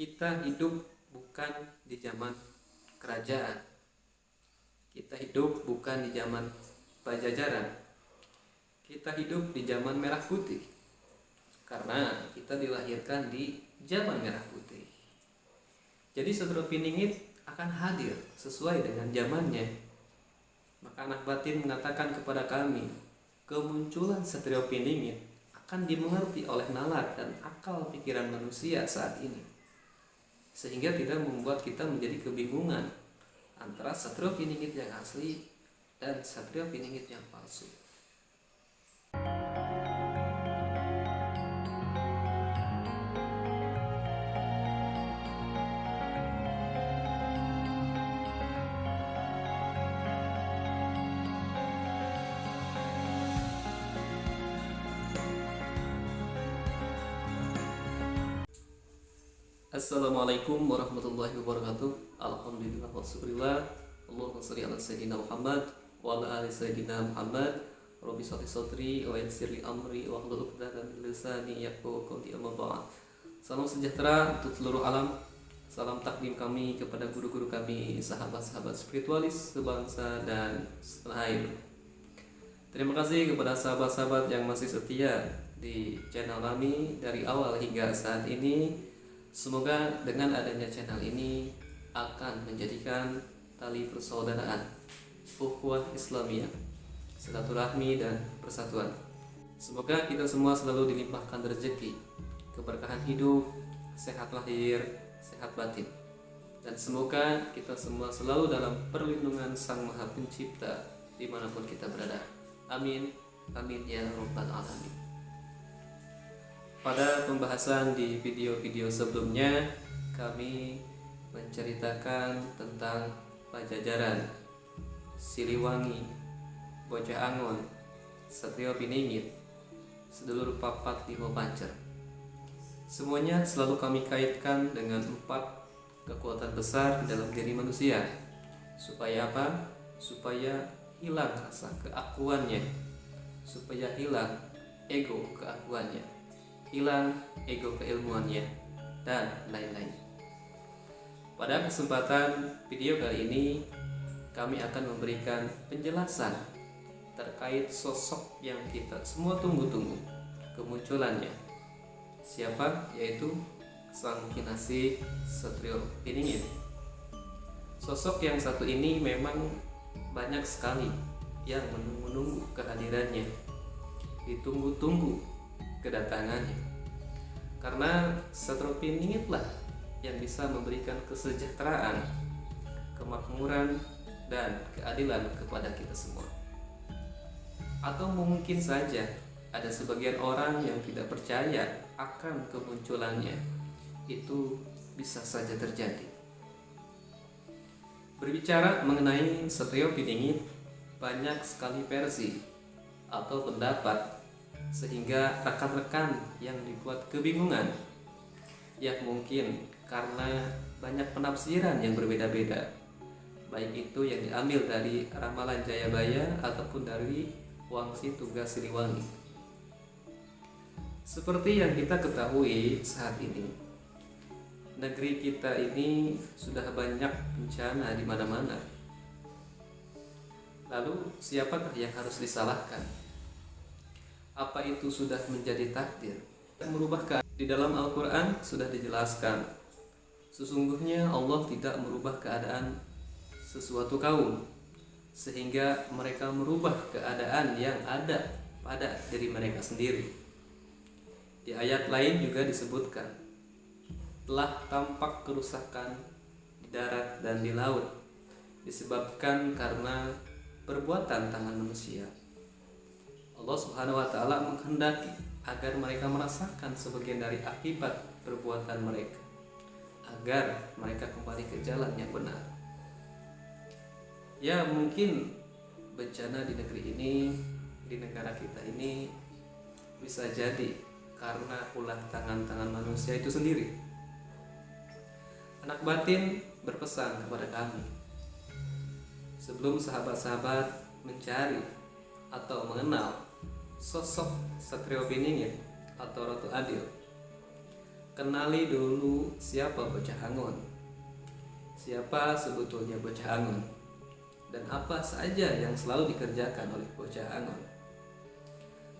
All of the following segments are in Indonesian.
Kita hidup bukan di zaman kerajaan. Kita hidup bukan di zaman Pajajaran. Kita hidup di zaman merah putih. Karena kita dilahirkan di zaman merah putih. Jadi Satrio Piningit akan hadir sesuai dengan zamannya. Maka anak batin mengatakan kepada kami, kemunculan Satrio Piningit akan dimengerti oleh nalar dan akal pikiran manusia saat ini, sehingga tidak membuat kita menjadi kebingungan antara Satrio Piningit yang asli dan Satrio Piningit yang palsu. Assalamualaikum warahmatullahi wabarakatuh. Alhamdulillah wassalillah. Allahumma sholli ala sayyidina Muhammad wa ala ali sayyidina Muhammad. Rabbi sholli sadri wa yassir li amri wa hlul 'uqdatam min lisani yafqahu qawli. Amma ba'd. Salam sejahtera untuk seluruh alam. Salam takdim kami kepada guru-guru kami, sahabat-sahabat spiritualis sebangsa dan setanah air. Terima kasih kepada sahabat-sahabat yang masih setia di channel kami dari awal hingga saat ini. Semoga dengan adanya channel ini akan menjadikan tali persaudaraan, ukhuwah Islamiyah, silaturahmi dan persatuan. Semoga kita semua selalu dilimpahkan rezeki, keberkahan hidup, sehat lahir, sehat batin. Dan semoga kita semua selalu dalam perlindungan Sang Maha Pencipta dimanapun kita berada. Amin, amin ya rabbal alamin. Pada pembahasan di video-video sebelumnya, kami menceritakan tentang Pajajaran, Siliwangi, Bocah Angon, Satrio Piningit, sedulur papat limo pancer. Semuanya selalu kami kaitkan dengan 4 kekuatan besar di dalam diri manusia. Supaya apa? Supaya hilang rasa keakuannya, supaya hilang ego keakuannya, hilang ego keilmuannya, dan lain-lain. Pada kesempatan video kali ini, kami akan memberikan penjelasan terkait sosok yang kita semua tunggu-tunggu kemunculannya. Siapa? Yaitu Sang Kinasih Satrio Piningit. Sosok yang satu ini memang banyak sekali yang menunggu kehadirannya, ditunggu-tunggu kedatangannya, karena Satrio Piningit lah yang bisa memberikan kesejahteraan, kemakmuran, dan keadilan kepada kita semua. Atau mungkin saja ada sebagian orang yang tidak percaya akan kemunculannya. Itu bisa saja terjadi. Berbicara mengenai Satrio Piningit, banyak sekali versi atau pendapat, sehingga rekan-rekan yang dibuat kebingungan, ya mungkin karena banyak penafsiran yang berbeda-beda, baik itu yang diambil dari ramalan Jayabaya ataupun dari Wangsi Tugas Siliwangi. Seperti yang kita ketahui saat ini, negeri kita ini sudah banyak bencana di mana-mana. Lalu siapakah yang harus disalahkan? Apa itu sudah menjadi takdir? Merubah keadaan. Di dalam Al-Quran sudah dijelaskan, sesungguhnya Allah tidak merubah keadaan sesuatu kaum sehingga mereka merubah keadaan yang ada pada diri mereka sendiri. Di ayat lain juga disebutkan, telah tampak kerusakan di darat dan di laut disebabkan karena perbuatan tangan manusia. Allah Subhanahu wa Ta'ala menghendaki agar mereka merasakan sebagian dari akibat perbuatan mereka, agar mereka kembali ke jalan yang benar. Ya, mungkin bencana di negeri ini, di negara kita ini, bisa jadi karena ulah tangan-tangan manusia itu sendiri. Anak batin berpesan kepada kami, sebelum sahabat-sahabat mencari atau mengenal sosok Satrio Piningit atau Ratu Adil, kenali dulu siapa bocah Angon, siapa sebetulnya bocah Angon, dan apa saja yang selalu dikerjakan oleh bocah Angon.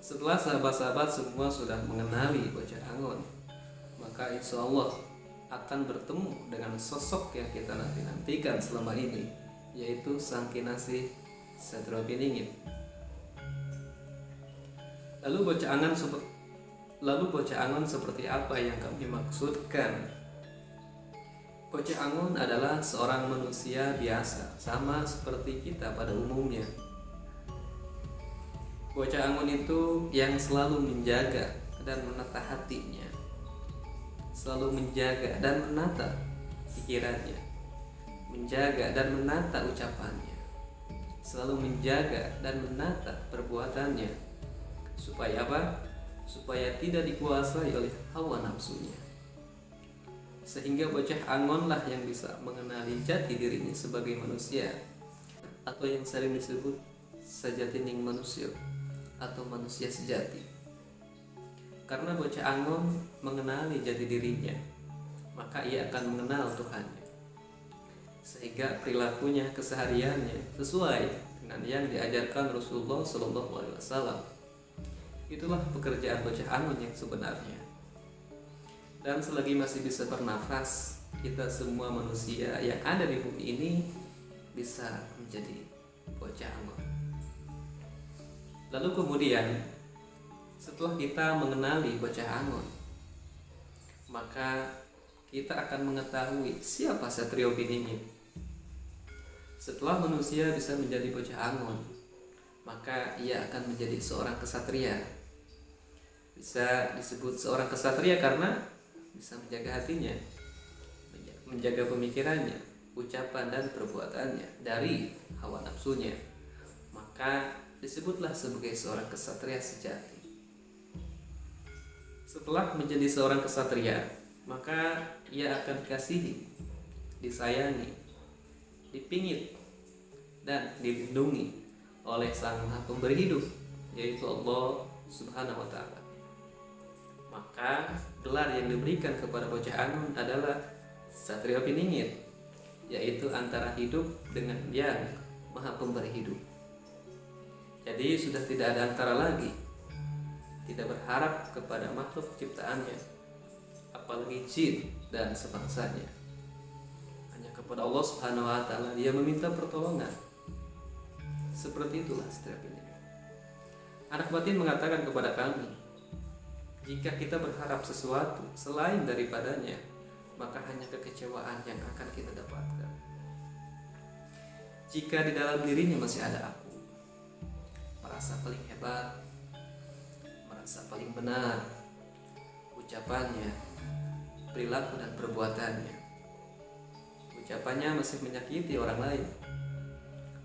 Setelah sahabat-sahabat semua sudah mengenali bocah Angon, maka insya Allah akan bertemu dengan sosok yang kita nantikan selama ini, yaitu Sang Kinasih Satrio Piningit. Lalu bocah Angon seperti apa yang kami maksudkan? Bocah Angon adalah seorang manusia biasa, sama seperti kita pada umumnya. Bocah Angon itu yang selalu menjaga dan menata hatinya, selalu menjaga dan menata pikirannya, menjaga dan menata ucapannya, selalu menjaga dan menata perbuatannya. Supaya apa? Supaya tidak dikuasai oleh hawa nafsunya. Sehingga bocah Angonlah yang bisa mengenali jati dirinya sebagai manusia, atau yang sering disebut sajatining manusia atau manusia sejati. Karena bocah Angon mengenali jati dirinya, maka ia akan mengenal Tuhannya, sehingga perilakunya, kesehariannya sesuai dengan yang diajarkan Rasulullah SAW. Itulah pekerjaan bocah Angon yang sebenarnya. Dan selagi masih bisa bernafas, kita semua manusia yang ada di bumi ini bisa menjadi bocah Angon. Lalu kemudian setelah kita mengenali bocah Angon, maka kita akan mengetahui siapa Satrio Piningit. Setelah manusia bisa menjadi bocah Angon, maka ia akan menjadi seorang kesatria. Bisa disebut seorang kesatria karena bisa menjaga hatinya, menjaga pemikirannya, ucapan dan perbuatannya dari hawa nafsunya. Maka disebutlah sebagai seorang kesatria sejati. Setelah menjadi seorang kesatria, maka ia akan dikasihi, disayangi, dipingit, dan dilindungi oleh Sang Maha Pemberi hidup, yaitu Allah Subhanahu wa Ta'ala. Maka gelar yang diberikan kepada bocah Angon adalah Satrio Piningit, yaitu antara hidup dengan Yang Maha Pemberi hidup. Jadi sudah tidak ada antara lagi, tidak berharap kepada makhluk ciptaannya, apalagi jin dan sebangsanya. Hanya kepada Allah Subhanahu wa Ta'ala dia meminta pertolongan. Seperti itulah Satrio Piningit. Anak batin mengatakan kepada kami, jika kita berharap sesuatu selain daripadanya, maka hanya kekecewaan yang akan kita dapatkan. Jika di dalam dirinya masih ada aku, merasa paling hebat, merasa paling benar, ucapannya, perilaku dan perbuatannya, ucapannya masih menyakiti orang lain,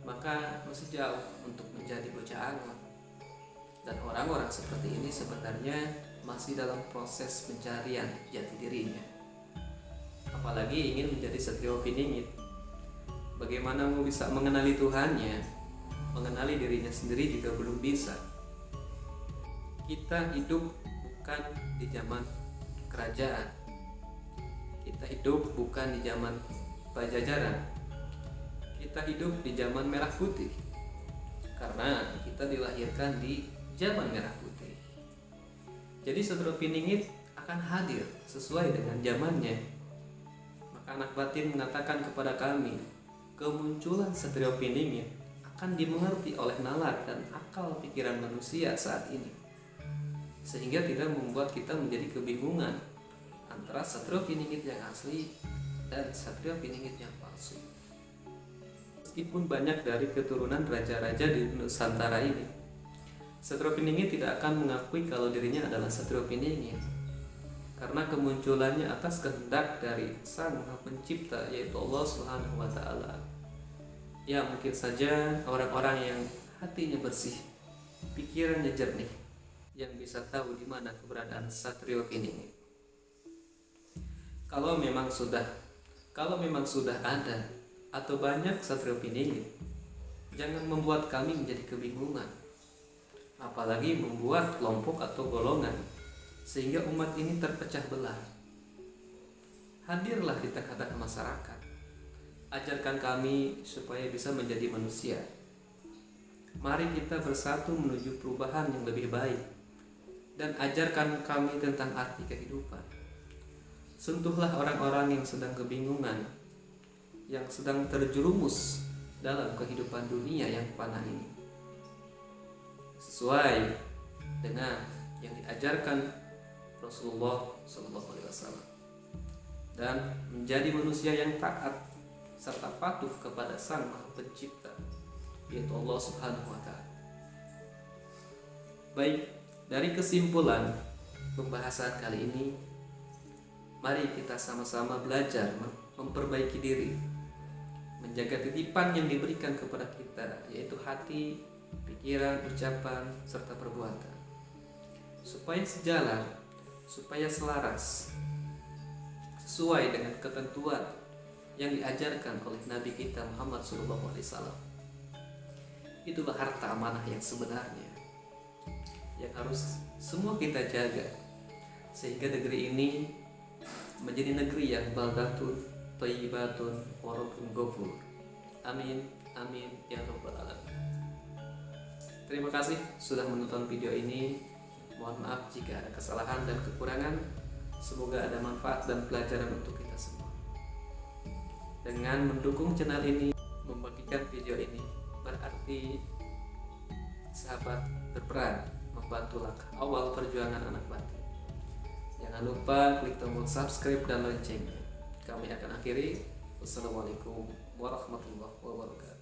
maka masih jauh untuk menjadi bocah Angon. Dan orang-orang seperti ini sebenarnya masih dalam proses pencarian jati dirinya. Apalagi ingin menjadi Satrio Piningit. Bagaimana mau bisa mengenali Tuhannya, mengenali dirinya sendiri juga belum bisa. Kita hidup bukan di zaman kerajaan. Kita hidup bukan di zaman Pajajaran. Kita hidup di zaman merah putih. Karena kita dilahirkan di zaman merah putih. Jadi Satrio Piningit akan hadir sesuai dengan zamannya. Maka anak batin mengatakan kepada kami, kemunculan Satrio Piningit akan dimengerti oleh nalar dan akal pikiran manusia saat ini, sehingga tidak membuat kita menjadi kebingungan antara Satrio Piningit yang asli dan Satrio Piningit yang palsu. Meskipun banyak dari keturunan raja-raja di Nusantara ini, Satrio Piningit tidak akan mengakui kalau dirinya adalah Satrio Piningit, karena kemunculannya atas kehendak dari Sang Maha Pencipta, yaitu Allah Subhanahu wa Ta'ala. Ya, mungkin saja orang-orang yang hatinya bersih, pikirannya jernih, yang bisa tahu di mana keberadaan Satrio Piningit. Kalau memang sudah ada atau banyak Satrio Piningit, jangan membuat kami menjadi kebingungan, apalagi membuat kelompok atau golongan, sehingga umat ini terpecah belah, hadirlah di tengah-tengah masyarakat. Ajarkan kami supaya bisa menjadi manusia. Mari kita bersatu menuju perubahan yang lebih baik, dan ajarkan kami tentang arti kehidupan. Sentuhlah orang-orang yang sedang kebingungan, yang sedang terjerumus dalam kehidupan dunia yang fana ini, sesuai dengan yang diajarkan Rasulullah SAW, dan menjadi manusia yang taat serta patuh kepada Sang Maha Pencipta, yaitu Allah Subhanahu wa Ta'ala. Baik, dari kesimpulan pembahasan kali ini, mari kita sama-sama belajar memperbaiki diri, menjaga titipan yang diberikan kepada kita, yaitu hati, pikiran, ucapan, serta perbuatan, supaya sejalan, supaya selaras, sesuai dengan ketentuan yang diajarkan oleh Nabi kita Muhammad SAW. Itulah harta amanah yang sebenarnya, yang harus semua kita jaga, sehingga negeri ini menjadi negeri yang baldatun thayyibatun wa rabbun ghafur. Amin, amin ya rabbal alamin. Terima kasih sudah menonton video ini. Mohon maaf jika ada kesalahan dan kekurangan. Semoga ada manfaat dan pelajaran untuk kita semua. Dengan mendukung channel ini, membagikan video ini, berarti sahabat berperan membantu langkah awal perjuangan anak batin. Jangan lupa klik tombol subscribe dan loncengnya. Kami akan akhiri. Wassalamualaikum warahmatullahi wabarakatuh.